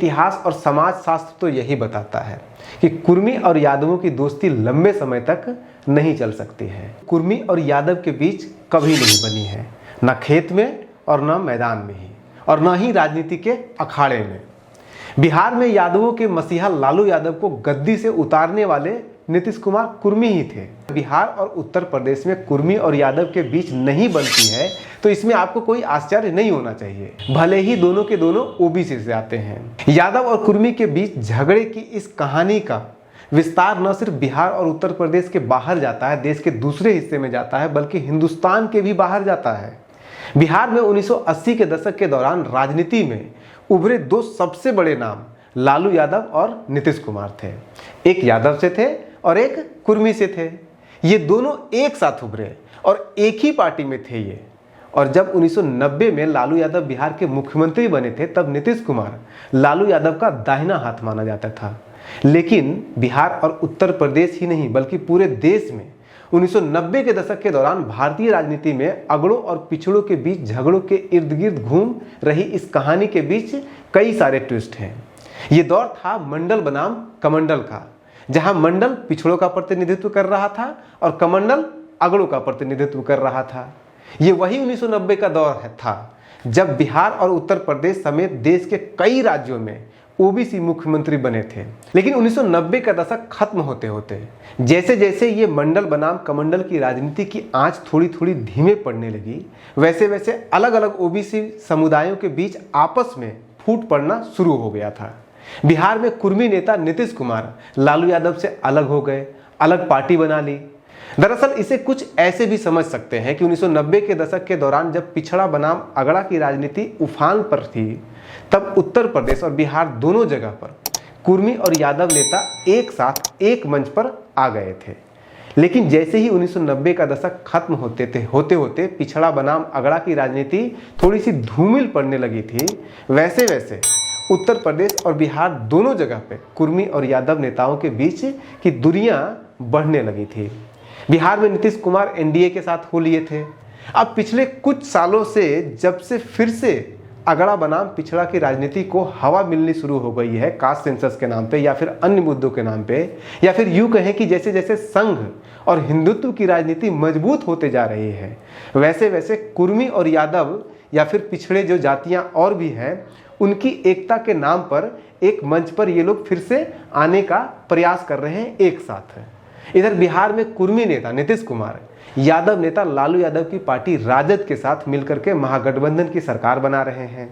इतिहास और समाज शास्त्र तो यही बताता है कि कुर्मी और यादवों की दोस्ती लंबे समय तक नहीं चल सकती है। कुर्मी और यादव के बीच कभी नहीं बनी है, न खेत में और न मैदान में ही, और न ही राजनीति के अखाड़े में। बिहार में यादवों के मसीहा लालू यादव को गद्दी से उतारने वाले नीतीश कुमार कुर्मी ही थे। बिहार और उत्तर प्रदेश में कुर्मी और यादव के बीच नहीं बनती है तो इसमें आपको कोई आश्चर्य नहीं होना चाहिए, भले ही दोनों के दोनों ओबीसी से आते हैं। यादव और कुर्मी के बीच झगड़े की इस कहानी का विस्तार न सिर्फ बिहार और उत्तर प्रदेश के बाहर जाता है, देश के दूसरे हिस्से में जाता है, बल्कि हिंदुस्तान के भी बाहर जाता है। बिहार में 1980 के दशक के दौरान राजनीति में उभरे दो सबसे बड़े नाम लालू यादव और नीतीश कुमार थे। एक यादव से थे और एक कुर्मी से थे। ये दोनों एक साथ उभरे और एक ही पार्टी में थे ये। और जब 1990 में लालू यादव बिहार के मुख्यमंत्री बने थे तब नीतीश कुमार लालू यादव का दाहिना हाथ माना जाता था। लेकिन बिहार और उत्तर प्रदेश ही नहीं बल्कि पूरे देश में 1990 के दशक के दौरान भारतीय राजनीति में अगड़ों और पिछड़ों के बीच झगड़ों के इर्द गिर्द घूम रही इस कहानी के बीच कई सारे ट्विस्ट हैं। ये दौर था मंडल बनाम कमंडल का, जहां मंडल पिछड़ों का प्रतिनिधित्व कर रहा था और कमंडल अगड़ों का प्रतिनिधित्व कर रहा था। ये वही 1990 का दौर था जब बिहार और उत्तर प्रदेश समेत देश के कई राज्यों में ओबीसी मुख्यमंत्री बने थे। लेकिन 1990 का दशक खत्म होते होते जैसे जैसे ये मंडल बनाम कमंडल की राजनीति की आंच थोड़ी थोड़ी धीमे पड़ने लगी, वैसे वैसे अलग अलग ओबीसी समुदायों के बीच आपस में फूट पड़ना शुरू हो गया था। बिहार में कुर्मी नेता नीतीश कुमार लालू यादव से अलग हो गए, अलग पार्टी बना ली। दरअसल इसे कुछ ऐसे भी समझ सकते हैं कि 1990 के दशक के दौरान जब पिछड़ा बनाम अगड़ा की राजनीति उफान पर थी, तब उत्तर प्रदेश और बिहार दोनों जगह पर कुर्मी और यादव नेता एक साथ एक मंच पर आ गए थे। लेकिन जैसे ही 1990 का दशक खत्म होते होते पिछड़ा बनाम अगड़ा की राजनीति थोड़ी सी धूमिल पड़ने लगी थी, वैसे वैसे उत्तर प्रदेश और बिहार दोनों जगह पे कुर्मी और यादव नेताओं के बीच की दूरियां बढ़ने लगी थी। बिहार में नीतीश कुमार एनडीए के साथ हो लिए थे। अब पिछले कुछ सालों से जब से फिर से अगड़ा बनाम पिछड़ा की राजनीति को हवा मिलनी शुरू हो गई है, कास्ट सेंसस के नाम पे या फिर अन्य मुद्दों के नाम पे, या फिर यूं कहें कि जैसे जैसे संघ और हिंदुत्व की राजनीति मजबूत होते जा रही है, वैसे वैसे कुर्मी और यादव या फिर पिछड़े जो जातियां और भी हैं, उनकी एकता के नाम पर एक मंच पर ये लोग फिर से आने का प्रयास कर रहे हैं एक साथ। इधर बिहार में कुर्मी नेता नीतीश कुमार यादव नेता लालू यादव की पार्टी राजद के साथ मिलकर के महागठबंधन की सरकार बना रहे हैं।